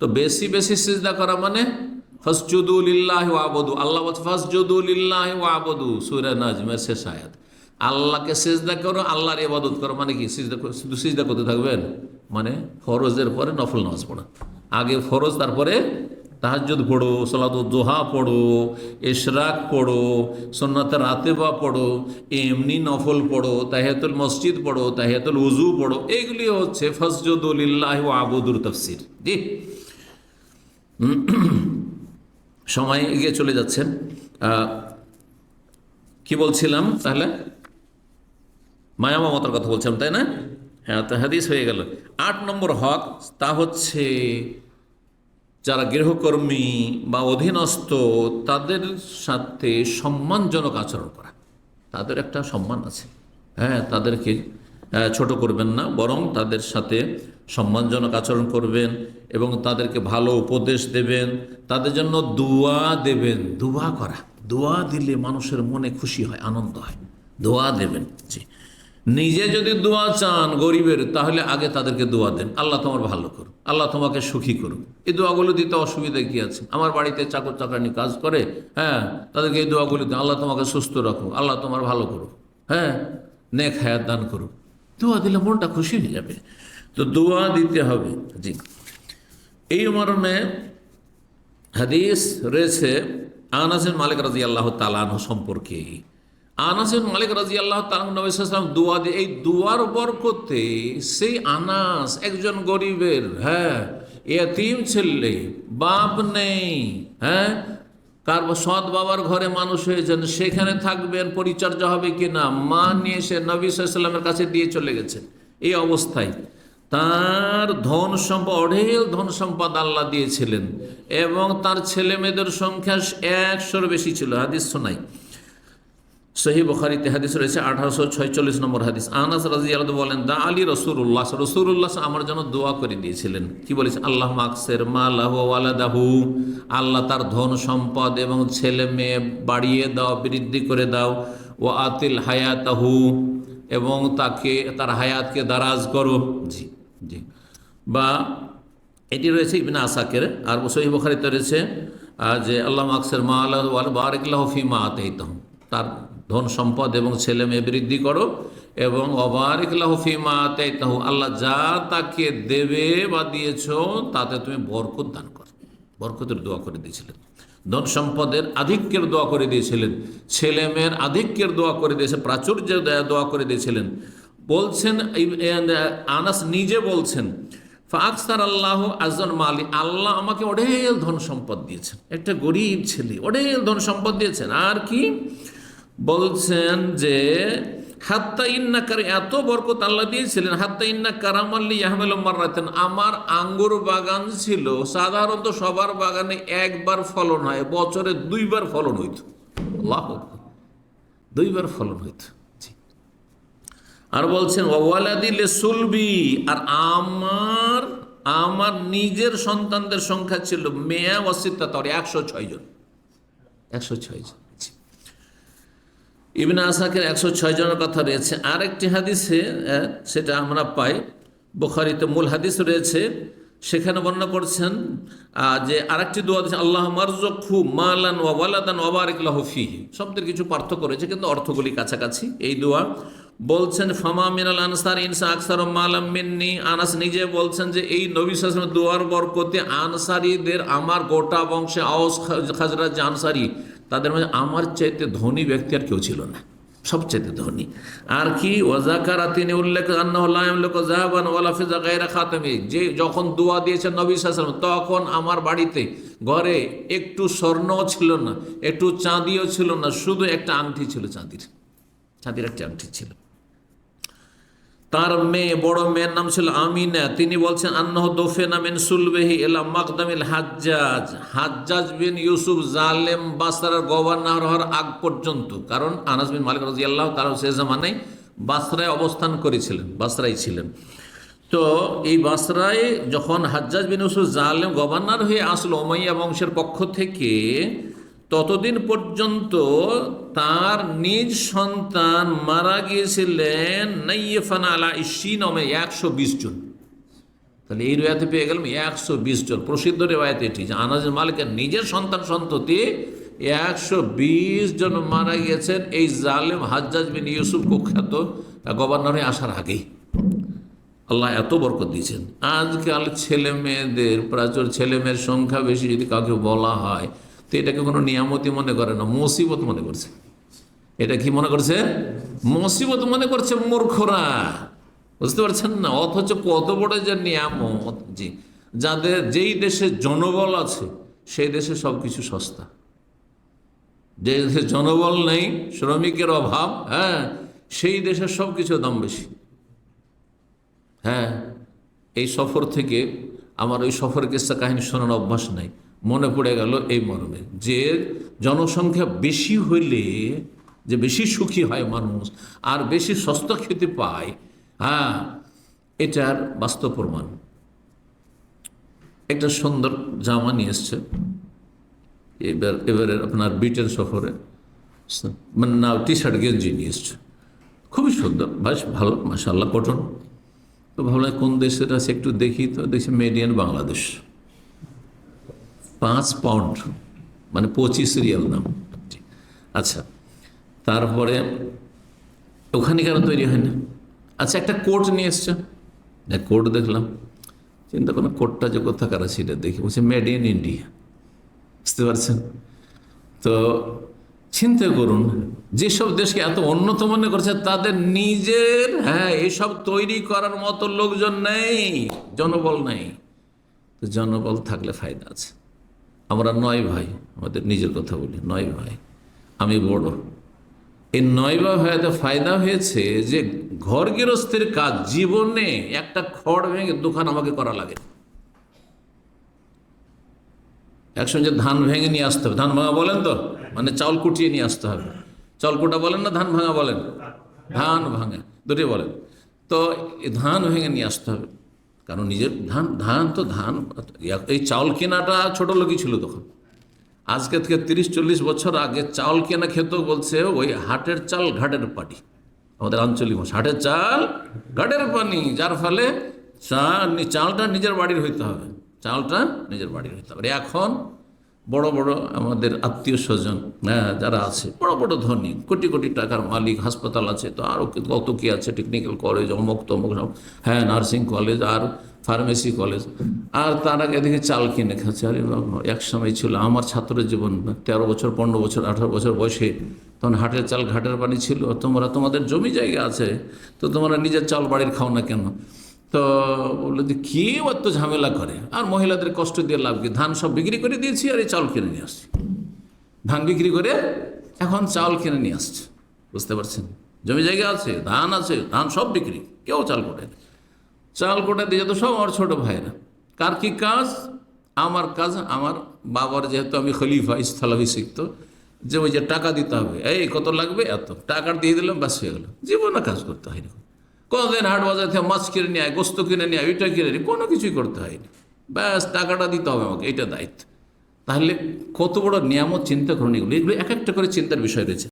তো বেশি বেশি সিজদা করা মানে ফাসজুদু লিল্লাহি ওয়াবুদু, আল্লাহ বলছে ফাসজুদু লিল্লাহি ওয়াবুদু, সূরা নাজমের শেষ আয়াত। আল্লাহকে সিজদা করো, আল্লাহর ইবাদত করো। মানে কি সিজদা শুধু সিজদা করতে থাকবেন? মানে ফরজের পরে নফল নামাজ পড়া, আগে ফরজ তারপরে তাহাজ্জুদ পড়ো, সালাতুদ দুহা পড়ো, ইশরাক পড়ো, সুন্নাতে রাতেবা পড়ো, এমনি নফল পড়ো, তাহিয়াতুল মসজিদ পড়ো, তাহিয়াতুল উজু পড়ো। এইগুলি হচ্ছে ফাসজুদু লিল্লাহি ওয়াবুদুর তাফসীর। জি, সময় এগিয়ে চলে যাচ্ছেন। কি বলছিলাম তাহলে? মায়া মমতার কথা বলছিলাম, তাই না? হ্যাঁ, তো হাদিস হয়ে গেল। 8 নম্বর হক, তা হচ্ছে যারা গৃহকর্মী বা অধীনস্থ তাদের সাথে সম্মানজনক আচরণ করা। তাদের একটা সম্মান আছে, হ্যাঁ, তাদেরকে ছোট করবেন না, বরং তাদের সাথে সম্মানজনক আচরণ করবেন এবং তাদেরকে ভালো উপদেশ দেবেন, তাদের জন্য দোয়া দেবেন। দোয়া করা, দোয়া দিলে মানুষের মনে খুশি হয়, আনন্দ হয়। দোয়া দেবেন। জি, নিজে যদি দোয়া চান গরিবের, তাহলে আগে তাদেরকে দোয়া দেন, আল্লাহ তোমার ভালো করুন, আল্লাহ তোমাকে সুখী করুন। এই দোয়াগুলো দিতে অসুবিধা কি আছে? আমার বাড়িতে চাকর চাকরানি কাজ করে, হ্যাঁ, তাদেরকে এই দোয়াগুলো দেন, আল্লাহ তোমাকে সুস্থ রাখুক, আল্লাহ তোমার ভালো করুক, হ্যাঁ, নেক হায়াত দান করুক। দোয়া দিলে মনটা খুশি হয়ে যাবে। তো দোয়া দিতে হবে। জি, এই মর্মে হাদিস রয়েছে আনাস বিন মালিক রাদিয়াল্লাহু তাআলা আনহু সম্পর্কে। আনাস বিন মালিক রাদিয়াল্লাহু তাআলা নবী সাল্লাল্লাহু আলাইহি ওয়াসাল্লাম দোয়া দিয়ে, এই দোয়ার বরকতে সেই আনাস একজন গরিবের, হ্যাঁ, ইয়তীম ছেলে, বাপ নেই, হ্যাঁ, কার সৎ বাবার ঘরে মানুষ হয়েছেন, সেখানে থাকবেন, পরিচর্যা হবে কিনা, মা নিয়ে এসে নবী সাল্লাল্লাহু আলাইহি ওয়াসাল্লামের কাছে দিয়ে চলে গেছেন। এই অবস্থায় তার ধন সম্পদ, অঢেল ধন সম্পদ আল্লাহ দিয়েছিলেন এবং তার ছেলে মেয়েদের সংখ্যা 100-র বেশি ছিল। হাদিস শোনাই, সহিহ বুখারীতে হাদিস রয়েছে 1846 নম্বর হাদিস। আনাস রাদিয়াল্লাহু বলেন, দা আলী রাসূলুল্লাহ আমার জন্য দোয়া করে দিয়েছিলেন। কি বলেছে? আল্লাহ মাকসের মালাহু ওয়ালাদাহু, আল্লাহ তার ধন সম্পদ এবং ছেলে মেয়ে বাড়িয়ে দাও, বৃদ্ধি করে দাও। ওয়া আতিল হায়াতাহু, এবং তাকে, তার হায়াতকে দারাজ করো। জি জি, বা এটি রয়েছে ইবনে আসাকের। আর সহিহ বুখারীতে রয়েছে যে আল্লাহ মাকসের মালাহু ওয়া বারিক লাহু ফিমা আতাইতাহু, তার ধন সম্পদ এবং ছেলে মেয়ে বৃদ্ধি করো, এবং অবারিক লাহু ফিমা আতাইতাহু, আল্লাহ যা তাকে দেবে বা দিয়েছ তাতে তুমি বরকত দান করো। বরকতের দোয়া করে দিয়েছিলেন, ধন সম্পদের আধিক্যের দোয়া করে দিয়েছিলেন, ছেলে মেয়ের আধিক্যের দোয়া করে দিয়েছে, প্রাচুর্যের দোয়া করে দিয়েছিলেন। বলছেন আনাস নিজে বলছেন, ফাকসার আল্লাহ আজন মালি, আল্লাহ আমাকে অঢেল ধন সম্পদ দিয়েছেন। একটা গরিব ছেলে, অঢেল ধন সম্পদ দিয়েছেন। আর কি বলছেন যে হাত্তা ইন্নাকার, এত বরকত আল্লাহ দিয়েছিলেন, হাত্তা ইন্না কারামাল্লি ইয়াহমেল মাররাতেন, আমার আঙ্গুর বাগান ছিল, সাধারণত সবার বাগানে একবার ফলন হয়, বছরে 2বার ফলন হইত। আল্লাহু আকবার, 2বার ফলন হইত। আর বলছেন ওয়ালাদিল সুলবি, আর আমার নিজের সন্তানদের সংখ্যা ছিল মেয়া ওয়াসিতা, 106 জন। 106 জন। ইবনে আসাকের 106 জনের কথা রয়েছে। আরেকটি হাদিসে সেটা আমরা পাই, বুখারীতে মূল হাদিস রয়েছে, সেখানে বর্ণনা করছেন যে আরেকটি দোয়া দিয়েছেন, আল্লাহ মারযুকহু মালান ওয়া ওয়ালাদান ওয়া বারিক লাহু ফীহি। শব্দের কিছু পার্থক্য রয়েছে কিন্তু অর্থগুলি কাছাকাছি। এই দোয়া বলছেন ফামা মিনাল আনসার ইনসা আকসার মালাম মিন্নি, আনাস নিজে বলছেন যে এই নবী সাল্লাল্লাহু আলাইহি ওয়াসাল্লামের দোয়ার বরকতে আনসারীদের, আমার গোটা বংশে আওস খাজরাজ যে আনসারী, তাদের মধ্যে আমার চাইতে ধনী ব্যক্তি আর কেউ ছিল না, সবচেয়ে ধনী। আর কি ওয়াজাকারা, তিনি উল্লেখ খাতামি, যে যখন দোয়া দিয়েছেন নবী সাল্লাল্লাহু আলাইহি ওয়াসাল্লাম, তখন আমার বাড়িতে ঘরে একটু স্বর্ণও ছিল না, একটু চাঁদিও ছিল না, শুধু একটা আংটি ছিল, চাঁদির একটা আংটি ছিল। তার মেয়ে, বড় মেয়ের নাম ছিল আমিনা। তিনি বলছেন আন্নাহু দুফিনা মিন সুলবিহি ইলা মাকদামিল হাজ্জাজ বিন ইউসুফ জালেম বাসরার গভর্নর হওয়ার আগ পর্যন্ত, কারণ আনাস বিন মালিক রাদিয়াল্লাহু তাআলা সে জামানায় বাসরায় অবস্থান করেছিলেন, বাসরায় ছিলেন। তো এই বাসরায় যখন হাজ্জাজ বিন ইউসুফ জালেম গভর্নর হয়ে আসলো উমাইয়া বংশের পক্ষ থেকে, ততদিন পর্যন্ত তার নিজ সন্তান মারা গিয়েছিলেন নাইফানা আলা ইশিনমে 120 জন। তাহলে এই রেওয়ায়তে পেয়ে গেলাম 120 জন। প্রসিদ্ধ রেওয়ায়ত এটি যে আনাসের মালিকের নিজের সন্তান সন্ততি 120 জন মারা গিয়েছেন এই জালেম হাজ্জাজ বিন ইউসুফ কুখ্যাত গভর্নর হয়ে আসার আগেই। আল্লাহ এত বরকত দিয়েছেন। আজকাল ছেলে মেয়েদের প্রাচুর ছেলে মেয়ের সংখ্যা বেশি যদি কাউকে বলা হয় তো এটাকে কোনো নিয়ামতি মনে করে না, মুসিবত মনে করছে। এটা কি মনে করছে? মুসিবত মনে করছে মূর্খরা, বুঝতে পারছেন না? অথচ কত বড় যে নিয়ামত। জি, যাদের যেই দেশে জনবল আছে সেই দেশে সব কিছু সস্তা, যে দেশে জনবল নেই, শ্রমিকের অভাব, হ্যাঁ, সেই দেশের সব কিছু দাম বেশি। হ্যাঁ, এই সফর থেকে আমার ওই সফরের কিস্সা কাহিনী শোনার অভ্যাস নাই, মনে পড়ে গেল এই মর্মে যে জনসংখ্যা বেশি হইলে যে বেশি সুখী হয় মানুষ আর বেশি সস্তা খেতে পায়, হ্যাঁ, এটার বাস্তব প্রমাণ। একটা সুন্দর জামা নিয়ে এসছে এবারে আপনার ব্রিটেন সফরে, মানে না টি শার্ট গেঞ্জি নিয়ে এসছে, খুবই সুন্দর, বেশ ভালো, মাশাআল্লাহ, কটন। তো ভাবলাম কোন দেশের আছে একটু দেখি, তো দেখছি মেড ইন বাংলাদেশ। 5 পাউন্ড মানে 25 রিয়াল দাম। আচ্ছা, তারপরে ওখানে কেন তৈরি হয় না? আচ্ছা, একটা কোট নিয়ে এসছে, কোট দেখলাম, চিন্তা করলাম কোটটা যে কোথাকার আছে এটা দেখি, বলছে মেড ইন ইন্ডিয়া। বুঝতে পারছেন তো? চিন্তা করুন, যেসব দেশকে এত উন্নত মনে করছে তাদের নিজের, হ্যাঁ, এসব তৈরি করার মতো লোকজন নেই, জনবল নেই। তো জনবল থাকলে ফায়দা আছে। আমরা 9 ভাই, আমাদের নিজের কথা বলি, 9 ভাই, আমি বড়। এই 9 ভাইতে ফায়দা হয়েছে যে ঘর গৃহস্থের কাজ জীবনে একটা খড় ভেঙে দোকান আমাকে করা লাগে। একসঙ্গে ধান ভেঙে নিয়ে আসতে হবে, ধান ভাঙা বলেন তো, মানে চাউল কুটিয়ে নিয়ে আসতে হবে। চাউল কুটা বলেন না ধান ভাঙা বলেন? ধান ভাঙা দুটি বলেন। তো ধান ভেঙে নিয়ে আসতে হবে, কারণ নিজের ধান তো ধান। এই চাউল কেনাটা ছোট লোকই ছিল তখন। আজকে থেকে 30-40 বছর আগে চাউল কেনা খেত বলছে ওই হাটের চাল ঘাটের পানি, আমাদের আঞ্চলিক ভাষা, হাটের চাল ঘাটের পানি, যার ফলে চালটা নিজের বাড়ির হইতে হবে, চালটা নিজের বাড়ির হইতে হবে। এখন বড় বড় আমাদের আত্মীয় স্বজন, হ্যাঁ, যারা আছে বড় বড় ধনী, কোটি কোটি টাকার মালিক, হাসপাতাল আছে, তো আরও কত কি আছে, টেকনিক্যাল কলেজ, অমুক তমুক, হ্যাঁ, নার্সিং কলেজ আর ফার্মেসি কলেজ, আর তার আগে এদিকে চাল কিনে খাচ্ছে। আরে বাবা, এক সময় ছিল আমার ছাত্রের জীবন, 13 বছর, 15 বছর, 18 বছর বয়সে, তখন হাটের চাল ঘাটের পানি ছিল। তোমাদের জমি জায়গা আছে, তো তোমরা নিজের চাল বাড়ির খাও না কেন? তো বললো যে কেউ এত ঝামেলা করে, আর মহিলাদের কষ্ট দিয়ে লাভ কি? ধান সব বিক্রি করে দিয়েছি আর এই চাল কিনে নিয়ে আসছি। ধান বিক্রি করে এখন চাল কিনে নিয়ে আসছে। বুঝতে পারছেন? জমি জায়গা আছে, ধান আছে, ধান সব বিক্রি, কেউ চাল কোটে, চাল কোটে দিয়ে তো সব আমার ছোটো ভাইরা। কার কি কাজ? আমার কাজ, আমার বাবার, যেহেতু আমি খলিফা স্থলাভিষিক্ত, যে ওই যে টাকা দিতে হবে, এই কত লাগবে, এত টাকা দিয়ে দিলাম, ব্যাস হয়ে গেল। জীবনে কাজ করতে হয়নি, কতদিন হাট বাজার থেকে মাছ কিনে নিয়ে আয়, গোস্ত কিনে নিয়ে আয়, ওইটা কিনে নিয়ে, কোনো কিছুই করতে হয়নি, ব্যাস টাকাটা দিতে হবে আমাকে, এইটা দায়িত্ব। তাহলে কত বড় নিয়ামত, চিন্তা করুন। এগুলো এক একটা করে চিন্তার বিষয় রয়েছে।